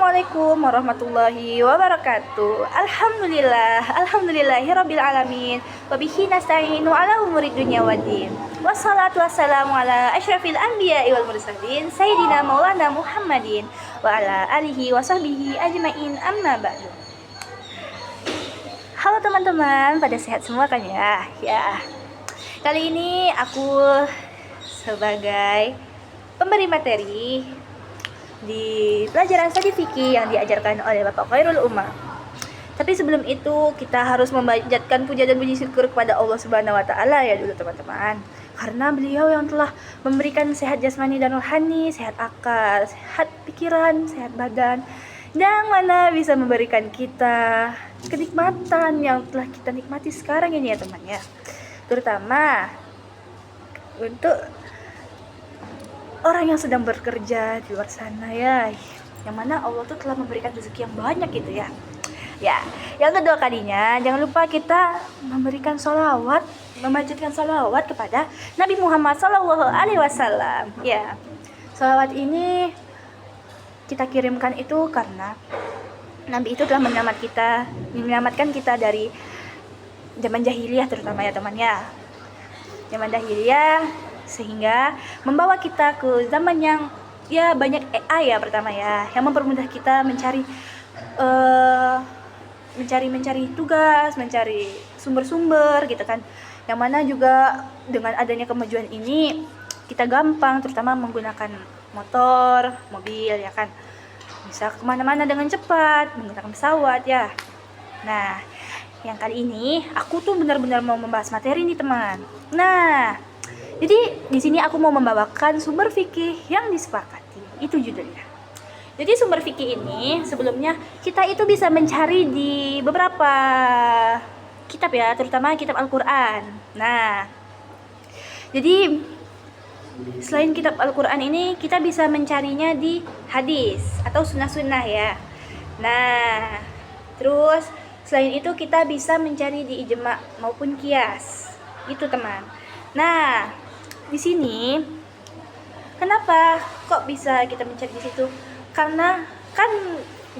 Assalamualaikum warahmatullahi wabarakatuh. Alhamdulillahirabbil alamin. Wabihi nasta'inu ala umurid dunya waddin. Wassalatu wassalamu ala asyrafil anbiya'i wal mursalin sayyidina maulana Muhammadin wa ala alihi wa sahbihi ajmain, amma ba'du. Halo teman-teman, pada sehat semua kan ya? Ya. Kali ini aku sebagai pemberi materi di pelajaran studi fikih yang diajarkan oleh Bapak Khairul Ummah. Tapi sebelum itu kita harus memanjatkan puja dan puji syukur kepada Allah Subhanahu wa taala ya dulu teman-teman. Karena beliau yang telah memberikan sehat jasmani dan rohani, sehat akal, sehat pikiran, sehat badan, dan mana bisa memberikan kita kenikmatan yang telah kita nikmati sekarang ini ya teman ya. Terutama untuk orang yang sedang bekerja di luar sana ya, yang mana Allah tuh telah memberikan rezeki yang banyak gitu ya. Ya, yang kedua kalinya jangan lupa kita memberikan sholawat, memanjatkan sholawat kepada Nabi Muhammad SAW. Ya, sholawat ini kita kirimkan itu karena Nabi itu telah menyelamatkan kita dari zaman jahiliyah terutama ya teman ya. Zaman jahiliyah sehingga membawa kita ke zaman yang ya banyak AI ya pertama ya, yang mempermudah kita mencari tugas, mencari sumber-sumber gitu kan. Yang mana juga dengan adanya kemajuan ini kita gampang terutama menggunakan motor, mobil ya kan. Bisa kemana-mana dengan cepat menggunakan pesawat ya. Nah, yang kali ini aku tuh benar-benar mau membahas materi nih teman. Nah, jadi di sini aku mau membawakan sumber fikih yang disepakati. Itu judulnya. Jadi sumber fikih ini sebelumnya kita itu bisa mencari di beberapa kitab ya, terutama kitab Al-Qur'an. Nah, jadi selain kitab Al-Qur'an ini kita bisa mencarinya di hadis atau sunnah-sunnah ya. Nah, terus selain itu kita bisa mencari di ijma maupun qiyas. Itu teman. Nah, di sini kenapa kok bisa kita mencari di situ? Karena kan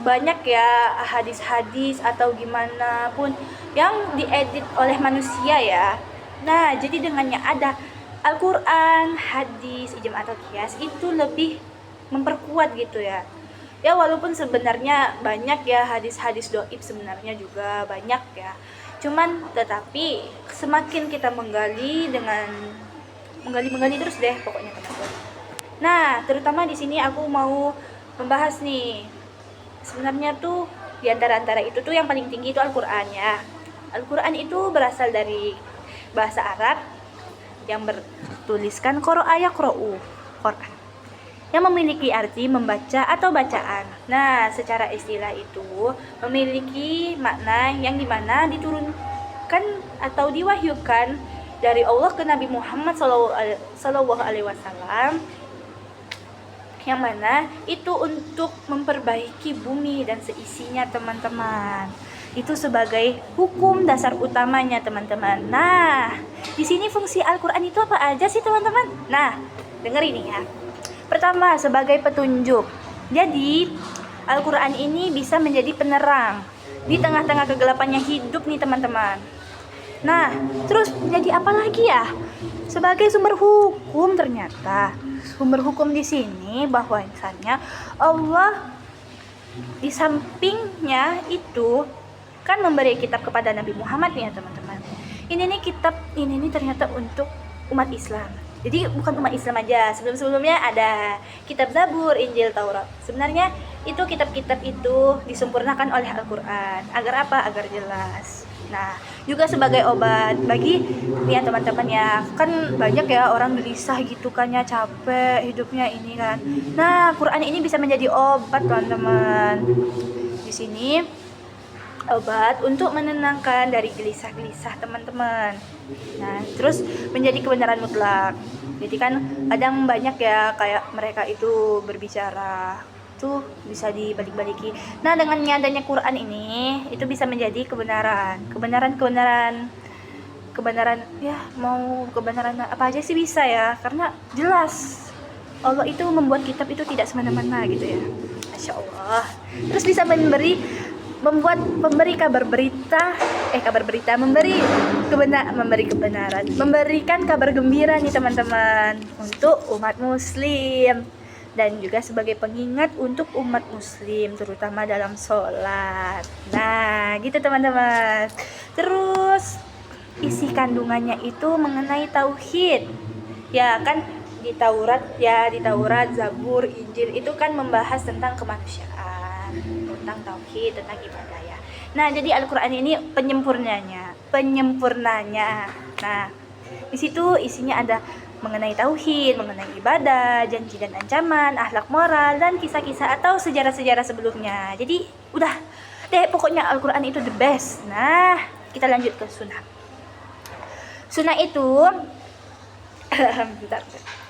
banyak ya hadis-hadis atau gimana pun yang diedit oleh manusia ya. Nah, jadi dengannya ada Al-Qur'an, hadis, ijma atau qiyas itu lebih memperkuat gitu ya. Ya walaupun sebenarnya banyak ya hadis-hadis dhaif sebenarnya juga banyak ya. Cuman tetapi semakin kita menggali terus deh pokoknya teman-teman. Nah, terutama di sini aku mau membahas nih. Sebenarnya tuh di antara itu tuh yang paling tinggi itu Al-Qur'an ya. Al-Qur'an itu berasal dari bahasa Arab yang bertuliskan qara'a yaqra'u, Qur'an. Yang memiliki arti membaca atau bacaan. Nah, secara istilah itu memiliki makna yang dimana diturunkan atau diwahyukan dari Allah ke Nabi Muhammad SAW, yang mana itu untuk memperbaiki bumi dan seisinya teman-teman. Itu sebagai hukum dasar utamanya teman-teman. Nah, di sini fungsi Al-Qur'an itu apa aja sih teman-teman? Nah, dengar ini ya. Pertama, sebagai petunjuk. Jadi, Al-Qur'an ini bisa menjadi penerang di tengah-tengah kegelapannya hidup nih teman-teman. Nah, terus menjadi apa lagi ya? Sebagai sumber hukum ternyata. Sumber hukum di sini bahwasanya Allah di sampingnya itu kan memberi kitab kepada Nabi Muhammad nih ya teman-teman. Ini nih kitab ini ternyata untuk umat Islam. Jadi bukan umat Islam aja. Sebelum-sebelumnya ada kitab Zabur, Injil, Taurat. Sebenarnya itu kitab-kitab itu disempurnakan oleh Al-Qur'an. Agar apa? Agar jelas. Nah, juga sebagai obat bagi nih ya teman-teman ya. Kan banyak ya orang gelisah gitu kan ya, capek hidupnya ini kan. Nah, Quran ini bisa menjadi obat teman-teman. Di sini obat untuk menenangkan dari gelisah-gelisah teman-teman. Nah, terus menjadi kebenaran mutlak. Jadi kan kadang banyak ya kayak mereka itu berbicara tuh bisa dibalik-baliki. Nah, dengan adanya Quran ini itu bisa menjadi kebenaran ya, mau kebenaran apa aja sih bisa ya, karena jelas Allah itu membuat kitab itu tidak semena-mena gitu ya. Masya Allah. Allah. Terus bisa memberi kabar berita, memberi kebenaran, memberikan kabar gembira nih teman-teman untuk umat muslim, dan juga sebagai pengingat untuk umat muslim terutama dalam sholat. Nah gitu teman-teman. Terus isi kandungannya itu mengenai tauhid, ya kan. Di Taurat, Zabur, Injil itu kan membahas tentang kemanusiaan, tentang tauhid, tentang ibadah ya. Nah, jadi Al-Qur'an ini penyempurnanya. Nah, di situ isinya ada mengenai tauhid, mengenai ibadah, janji dan ancaman, akhlak moral, dan kisah-kisah atau sejarah-sejarah sebelumnya. Jadi udah deh, pokoknya Al-Qur'an itu the best. Nah, kita lanjut ke sunnah. Sunnah itu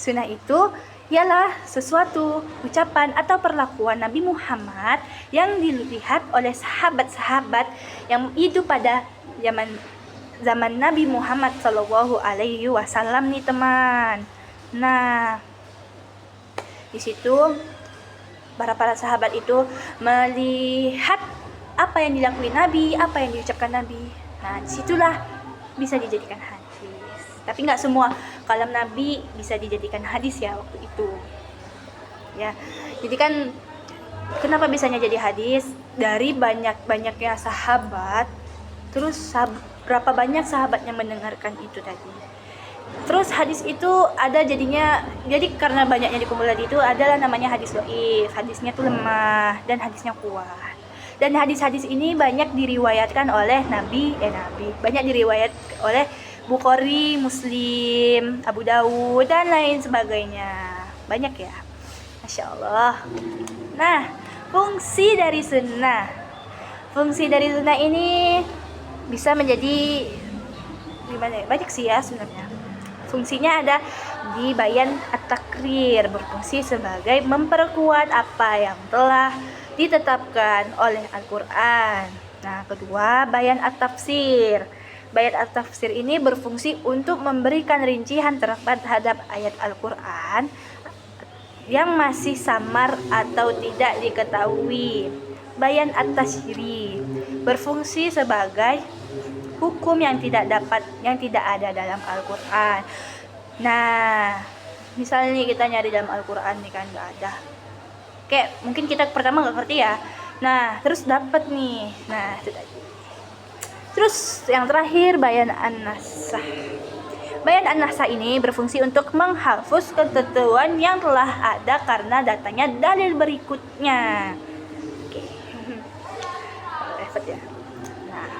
Sunnah itu ialah sesuatu ucapan atau perlakuan Nabi Muhammad yang dilihat oleh sahabat-sahabat yang hidup pada zaman Nabi Muhammad Shallallahu Alaihi Wasallam nih teman. Nah, di situ para sahabat itu melihat apa yang dilakukan Nabi, apa yang diucapkan Nabi. Nah, disitulah bisa dijadikan hadis. Tapi nggak semua kalam Nabi bisa dijadikan hadis ya waktu itu. Ya, jadi kan kenapa bisanya jadi hadis? Dari banyaknya sahabat. Terus berapa banyak sahabat yang mendengarkan itu tadi. Terus hadis itu ada jadi karena banyaknya dikumpulkan itu adalah namanya hadis dhaif. Hadisnya tuh lemah dan hadisnya kuat. Dan hadis-hadis ini banyak diriwayatkan oleh banyak diriwayat oleh Bukhari, Muslim, Abu Dawud, dan lain sebagainya. Banyak ya, Masya Allah. Nah, fungsi dari sunnah ini bisa menjadi gimana ya? Banyak sih ya sebenarnya. Fungsinya ada di bayan at-takrir, berfungsi sebagai memperkuat apa yang telah ditetapkan oleh Al-Quran. Nah, kedua, bayan at-tafsir. Bayan at-tafsir ini berfungsi untuk memberikan rincian terhadap ayat Al-Quran yang masih samar atau tidak diketahui. Bayan at-tasyri berfungsi sebagai hukum yang tidak ada dalam Al-Quran. Nah, misalnya nih kita nyari dalam Al-Quran nih kan nggak ada. Kayak mungkin kita pertama nggak ngerti ya. Nah, terus dapat nih. Nah, itu tadi. Terus yang terakhir bayan an-nasah. Bayan an-nasah ini berfungsi untuk menghapus ketentuan yang telah ada karena datanya dalil berikutnya. Oke. Repot ya. Nah,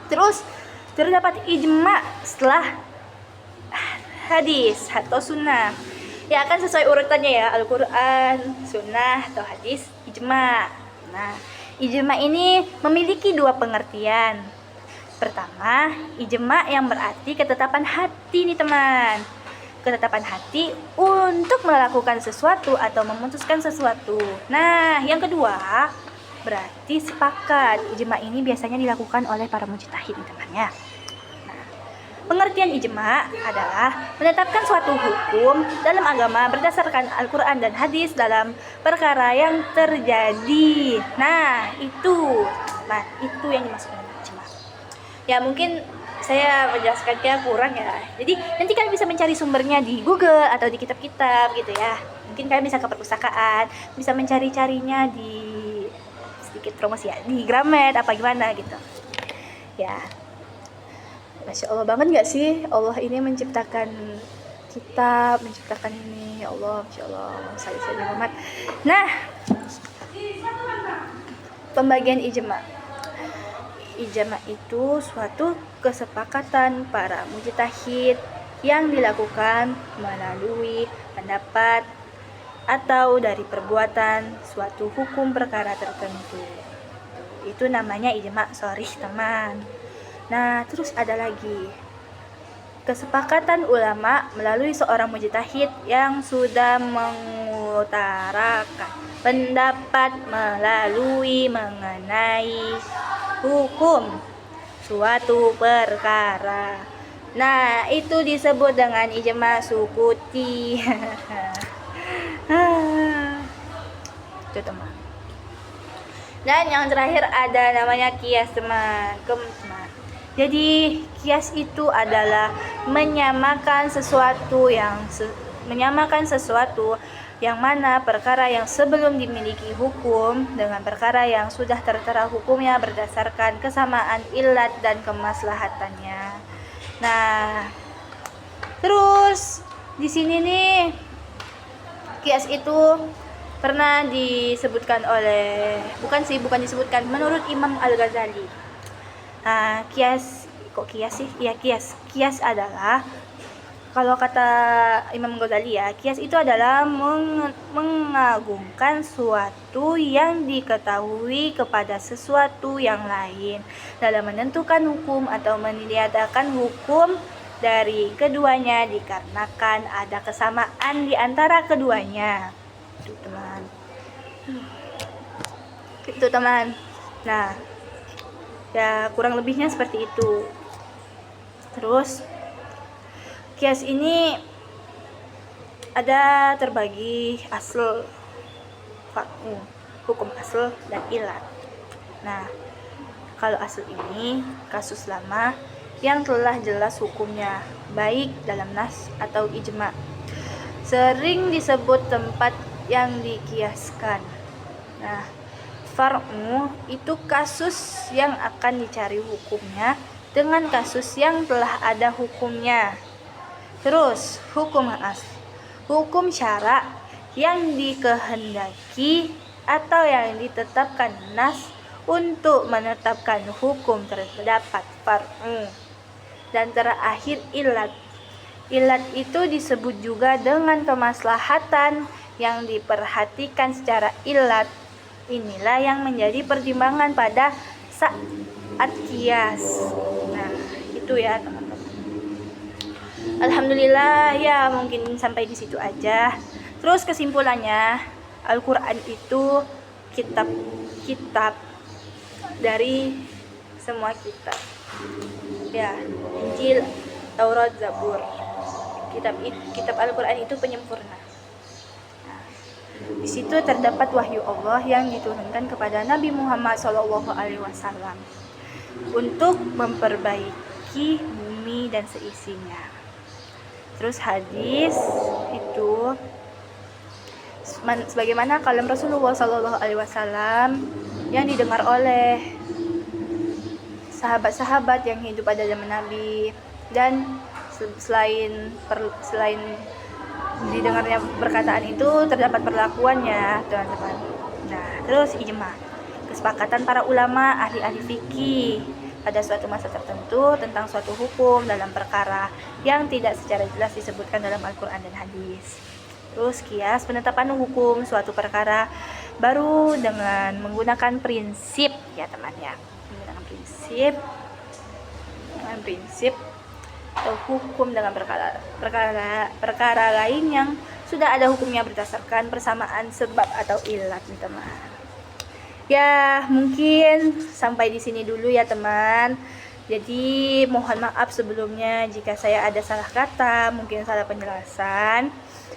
terus terdapat ijma setelah hadis atau sunnah. Ya kan sesuai urutannya ya, Al-Quran, sunnah atau hadis, ijma. Nah, ijma ini memiliki dua pengertian. Pertama, ijma yang berarti ketetapan hati nih teman. Ketetapan hati untuk melakukan sesuatu atau memutuskan sesuatu. Nah, yang kedua berarti sepakat. Ijma ini biasanya dilakukan oleh para mujtahid nih teman ya. Pengertian ijma adalah menetapkan suatu hukum dalam agama berdasarkan Al-Quran dan hadis dalam perkara yang terjadi. Nah, itu yang dimaksud dengan ijma. Ya, mungkin saya menjelaskannya kurang ya. Jadi, nanti kalian bisa mencari sumbernya di Google atau di kitab-kitab gitu ya. Mungkin kalian bisa ke perpustakaan, bisa mencari-carinya di sedikit promosi ya, di Gramet apa gimana gitu. Ya. Masya Allah banget gak sih Allah ini menciptakan kitab, menciptakan ini, ya Allah, Masya Allah, saling Muhammad. Nah, pembagian ijma. Ijma itu suatu kesepakatan para mujtahid yang dilakukan melalui pendapat atau dari perbuatan suatu hukum perkara tertentu. Itu namanya ijma, teman. Nah, terus ada lagi kesepakatan ulama melalui seorang mujtahid yang sudah mengutarakan pendapat melalui mengenai hukum suatu perkara. Nah, itu disebut dengan ijma sukuti. Itu teman. Dan yang terakhir ada namanya kias, teman. Jadi kias itu adalah menyamakan sesuatu yang mana perkara yang sebelum dimiliki hukum dengan perkara yang sudah tertera hukumnya berdasarkan kesamaan ilat dan kemaslahatannya. Nah, terus di sini nih kias itu pernah disebutkan oleh bukan disebutkan menurut Imam Al-Ghazali. Nah, kias adalah, kalau kata Imam Ghazali ya, kias itu adalah mengagungkan suatu yang diketahui kepada sesuatu yang lain dalam menentukan hukum atau meniadakan hukum dari keduanya dikarenakan ada kesamaan di antara keduanya. Itu teman. Nah, ya kurang lebihnya seperti itu. Terus kias ini ada terbagi asal, hukum asal dan ilat. Nah, kalau asal ini kasus lama yang telah jelas hukumnya, baik dalam nas atau ijma. Sering disebut tempat yang dikiaskan. Nah, far'u itu kasus yang akan dicari hukumnya dengan kasus yang telah ada hukumnya. Terus hukum syara yang dikehendaki atau yang ditetapkan nas untuk menetapkan hukum terdapat far'u. Dan terakhir ilat. Ilat itu disebut juga dengan kemaslahatan yang diperhatikan secara ilat. Inilah yang menjadi pertimbangan pada saat kias. Nah, itu ya teman-teman. Alhamdulillah ya, mungkin sampai di situ aja. Terus kesimpulannya, Al-Quran itu kitab dari semua kitab. Ya, Injil, Taurat, Zabur. Kitab Al-Quran itu penyempurna. Di situ terdapat wahyu Allah yang diturunkan kepada Nabi Muhammad SAW untuk memperbaiki bumi dan seisinya. Terus hadis itu sebagaimana kalam Rasulullah SAW yang didengar oleh sahabat-sahabat yang hidup pada zaman Nabi, dan selain didengarnya perkataan itu terdapat perlakuannya, teman-teman. Nah, terus ijma, kesepakatan para ulama ahli-ahli fikih pada suatu masa tertentu tentang suatu hukum dalam perkara yang tidak secara jelas disebutkan dalam Al-Quran dan hadis. Terus kias, penetapan hukum suatu perkara baru dengan menggunakan prinsip, ya teman ya, menggunakan prinsip atau hukum dengan perkara lain yang sudah ada hukumnya berdasarkan persamaan sebab atau ilat, teman. Ya, mungkin sampai di sini dulu ya teman. Jadi mohon maaf sebelumnya jika saya ada salah kata, mungkin salah penjelasan.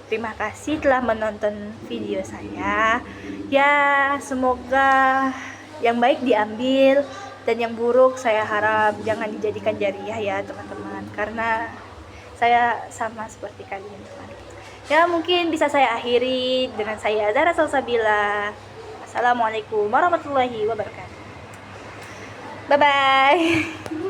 Terima kasih telah menonton video saya. Ya, semoga yang baik diambil dan yang buruk saya harap jangan dijadikan jariah ya teman-teman, karena saya sama seperti kalian teman. Ya, mungkin bisa saya akhiri dengan saya Zahra Salsabila. Assalamualaikum warahmatullahi wabarakatuh. Bye bye.